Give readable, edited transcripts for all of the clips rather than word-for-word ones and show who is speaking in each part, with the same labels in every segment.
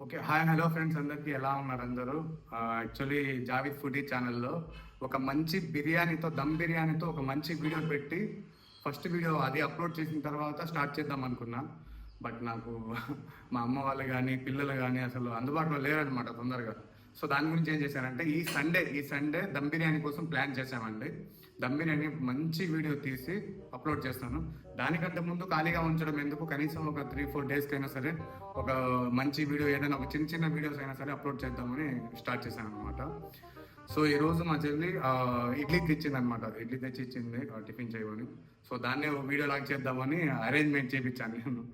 Speaker 1: Okay. Hi, hello friends అందరికీ ఎలా ఉన్నారు అందరూ? యాక్చువల్లీ జావీద్ ఫుడీ ఛానల్‌లో ఒక మంచి బిర్యానీతో, దమ్ బిర్యానీతో ఒక మంచి వీడియో పెట్టి, ఫస్ట్ వీడియో అది అప్లోడ్ చేసిన తర్వాత స్టార్ట్ చేద్దాం అనుకున్నా. బట్ నాకు మా అమ్మ వాళ్ళు గానీ, పిల్లలు గానీ అసలు అందుబాటులో లేరనమాట తొందరగా. సో దాని గురించి ఏం చేశానంటే ఈ సండే దమ్ బిర్యానీ కోసం ప్లాన్ చేశామండి. దమ్ బిర్యానీ మంచి వీడియో తీసి అప్లోడ్ చేస్తాను. దానికంటే ముందు ఖాళీగా ఉంచడం ఎందుకు, కనీసం ఒక 3-4 డేస్కి అయినా సరే ఒక మంచి వీడియో, ఏదైనా ఒక చిన్న చిన్న వీడియోస్ అయినా సరే అప్లోడ్ చేద్దామని స్టార్ట్ చేశాను అనమాట. సో ఈరోజు మా చెల్లి ఇడ్లీ తెచ్చింది అనమాట. ఇడ్లీ తెచ్చి ఇచ్చింది టిఫిన్ చేయమని. సో దాన్నే వీడియో లాగా చేద్దామని అరేంజ్మెంట్ చేయించాను నేను.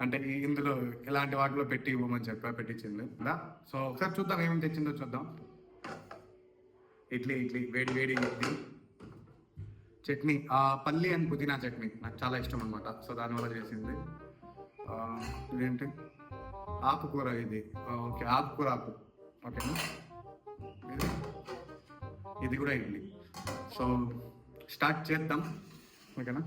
Speaker 1: అంటే ఇందులో ఇలాంటి వాటిలో పెట్టి ఇవ్వమని పెట్టించింది. సో ఒకసారి చూద్దాం ఏమేమి తెచ్చిందో చూద్దాం. ఇడ్లీ వేడి వేడి ఇడ్లీ, చట్నీ, పల్లి అండ్ పుదీనా చట్నీ నాకు చాలా ఇష్టం అనమాట. సో దానివల్ల చేసింది. ఇదేంటి ఆకుకూర, ఇది ఓకే ఆకుకూర ఆకు, ఓకేనా. ఇది కూడా ఇడ్లీ. సో స్టార్ట్ చేద్దాం, ఓకేనా.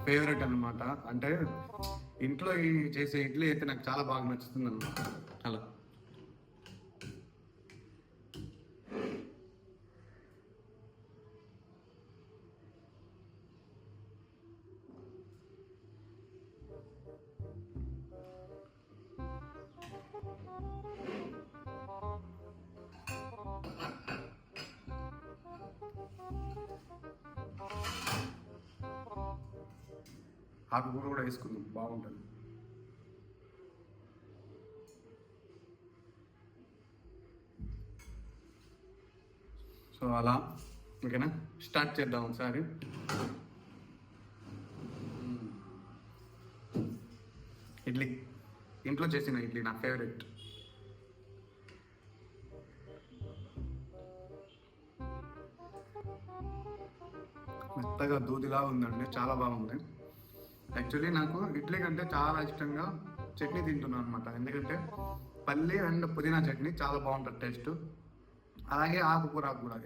Speaker 1: ఫేవరెట్ అనమాట. అంటే ఇంట్లో చేసే ఇడ్లీ అయితే నాకు చాలా బాగా నచ్చుతుంది అనమాట. అలా ఆకుకూర కూడా వేసుకుందాం, బాగుంటుంది. సో అలా ఓకేనా, స్టార్ట్ చేద్దాం ఒకసారి. ఇడ్లీ, ఇంట్లో చేసిన ఇడ్లీ నా ఫేవరెట్. మెత్తగా దూదిలా ఉందండి, చాలా బాగుంది. యాక్చువల్లీ నాకు ఇడ్లీ కంటే చాలా ఇష్టంగా చట్నీ తింటున్నాను అనమాట. ఎందుకంటే పల్లి అండ్ పుదీనా చట్నీ చాలా బాగుంటుంది టేస్ట్. అలాగే ఆకుకూర కూడా,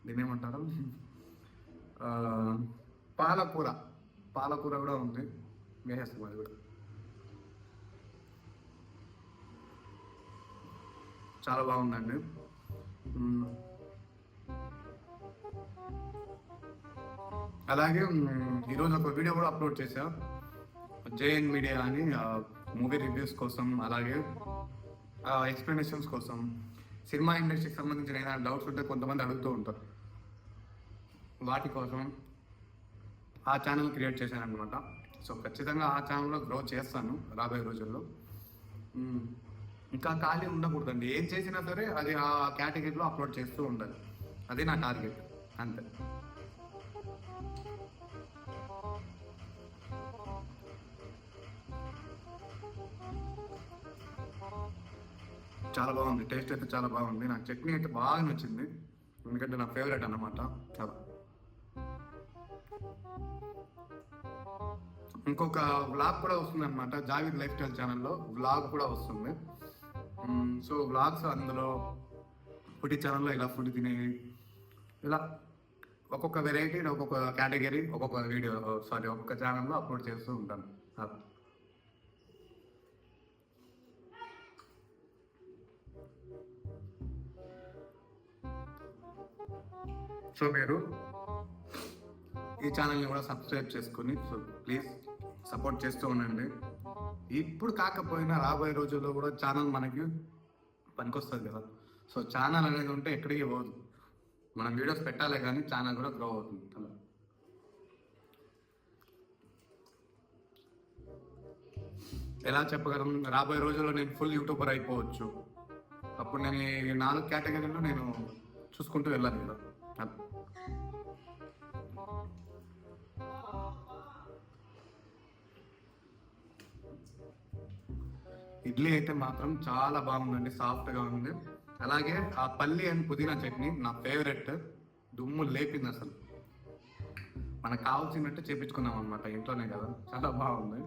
Speaker 1: దీని ఏమంటారు, పాలకూర కూడా ఉంది, వేసేస్తాం అది కూడా. చాలా బాగుందండి. అలాగే ఈరోజు ఒక వీడియో కూడా అప్లోడ్ చేశా, జేఎన్ మీడియా అని, మూవీ రివ్యూస్ కోసం, అలాగే ఎక్స్ప్లెనేషన్స్ కోసం. సినిమా ఇండస్ట్రీకి సంబంధించిన ఏదైనా డౌట్స్ ఉంటే కొంతమంది అడుగుతూ ఉంటారు, వాటి కోసం ఆ ఛానల్ క్రియేట్ చేశాను అనమాట. సో ఖచ్చితంగా ఆ ఛానల్లో గ్రో చేస్తాను రాబోయే రోజుల్లో. ఇంకా ఖాళీ ఉండకూడదండి, ఏం చేసినా సరే అది ఆ కేటగిరీలో అప్లోడ్ చేస్తూ ఉండాలి, అది నా టార్గెట్, అంతే. చాలా బాగుంది, టేస్ట్ అయితే చాలా బాగుంది. నాకు చట్నీ అయితే బాగా నచ్చింది, ఎందుకంటే నా ఫేవరెట్ అన్నమాట. చాలా. ఇంకొక వ్లాగ్ కూడా వస్తుంది అనమాట, జావీద్ లైఫ్ స్టైల్ ఛానల్లో వ్లాగ్ కూడా వస్తుంది. సో వ్లాగ్స్ అందులో ఫుడ్ ఛానల్లో ఇలా ఫుడ్ తినేవి, ఇలా ఒక్కొక్క వెరైటీ, ఒక్కొక్క కేటగిరీ, ఒక్కొక్క వీడియో, ఒక్కొక్క ఛానల్లో అప్లోడ్ చేస్తూ ఉంటాను. సో మీరు ఈ ఛానల్ని కూడా సబ్స్క్రైబ్ చేసుకుని, సో ప్లీజ్ సపోర్ట్ చేస్తూ ఉండండి. ఇప్పుడు కాకపోయినా రాబోయే రోజుల్లో కూడా ఛానల్ మనకి పనికొస్తుంది కదా. సో ఛానల్ అనేది ఉంటే ఎక్కడికి పోదు, మనం వీడియోస్ పెట్టాలి కానీ ఛానల్ కూడా గ్రో అవుతుంది. అలా ఎలా చెప్పగలం, రాబోయే రోజుల్లో నేను ఫుల్ యూట్యూబర్ అయిపోవచ్చు. అప్పుడు నేను ఈ 4 కేటగిరీలో నేను చూసుకుంటూ వెళ్ళాలి కదా. ఇడ్లీ అయితే మాత్రం చాలా బాగుందండి, సాఫ్ట్గా ఉంది. అలాగే ఆ పల్లి అండ్ పుదీనా చట్నీ నా ఫేవరెట్, దుమ్ము లేపింది అసలు. మనకు కావాల్సినట్టు చేపించుకున్నాం అనమాట, ఇంట్లోనే కదా, చాలా బాగుంది.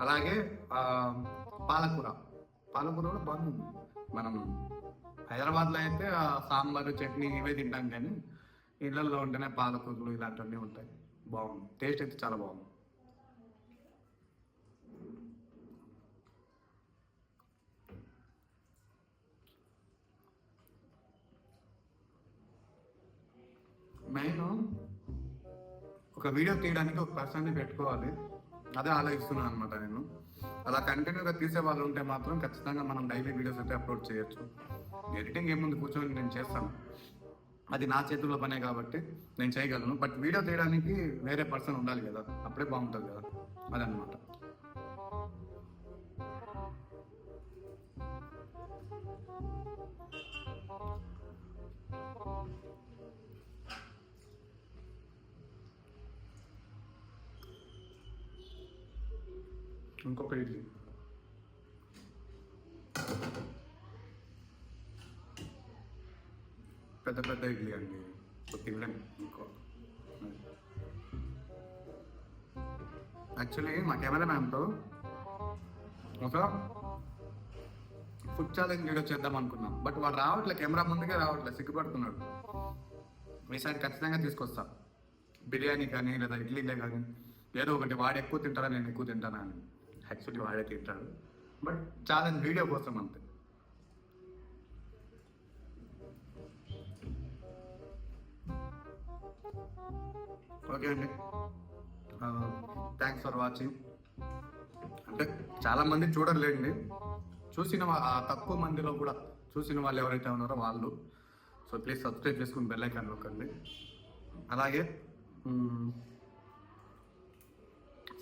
Speaker 1: అలాగే పాలకూర కూడా బాగుంది. మనం హైదరాబాద్లో అయితే సాంబారు చట్నీ ఇవే తింటాం, కానీ ఇళ్ళల్లో ఉంటేనే పాలకూరలు ఇలాంటివన్నీ ఉంటాయి. బాగుంది, టేస్ట్ అయితే చాలా బాగుంది. మెయిన్ ఒక వీడియో తీయడానికి ఒక పర్సన్ని పెట్టుకోవాలి, అదే ఆలోచిస్తున్నాను అనమాట నేను. అలా కంటిన్యూగా తీసే వాళ్ళు ఉంటే మాత్రం ఖచ్చితంగా మనం డైలీ వీడియోస్ అయితే అప్లోడ్ చేయొచ్చు. ఎడిటింగ్ ఏముంది, కూర్చొని నేను చేస్తాను, అది నా చేతుల్లో పనే కాబట్టి నేను చేయగలను. బట్ వీడియో తీయడానికి వేరే పర్సన్ ఉండాలి కదా, అప్పుడే బాగుంటుంది కదా, అదనమాట. ఇంకొక ఇడ్లీ, పెద్ద పెద్ద ఇడ్లీ అండి, తినలేము ఇంకో. యాక్చువల్లీ మా కెమెరా మ్యాన్తో ఒక ఫుడ్ ఛాలెంజ్ వీడియో చేద్దాం అనుకున్నాం, బట్ వాడు రావట్లేదు, కెమెరా ముందుకే రావట్లేదు, సిగ్గుపడుతున్నాడు. ఈసారి ఖచ్చితంగా తీసుకొస్తా, బిర్యానీ కానీ లేదా ఇడ్లీలే కానీ ఏదో ఒకటి. వాడు ఎక్కువ తింటారా నేను ఎక్కువ తింటానా అని. యాక్చువల్లీ వాడే తింటాడు, బట్ ఛాలెంజ్ వీడియో కోసం అంతే. ఓకే అండి, థ్యాంక్స్ ఫర్ వాచింగ్. అంటే చాలామంది చూడలేండి, చూసిన తక్కువ మందిలో కూడా చూసిన వాళ్ళు ఎవరైతే ఉన్నారో వాళ్ళు. సో ప్లీజ్ సబ్స్క్రైబ్ చేసుకుని బెల్ ఐకాన్ నొక్కండి. అలాగే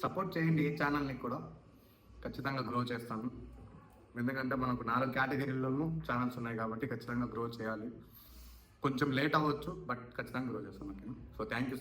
Speaker 1: సపోర్ట్ చేయండి ఈ ఛానల్ని కూడా, ఖచ్చితంగా గ్రో చేస్తాను. ఎందుకంటే మనకు 4 కేటగిరీల్లోనూ ఛానల్స్ ఉన్నాయి కాబట్టి ఖచ్చితంగా గ్రో చేయాలి. కొంచెం లేట్ అవ్వచ్చు, బట్ ఖచ్చితంగా గ్రో చేస్తాను. Okay, so thank you.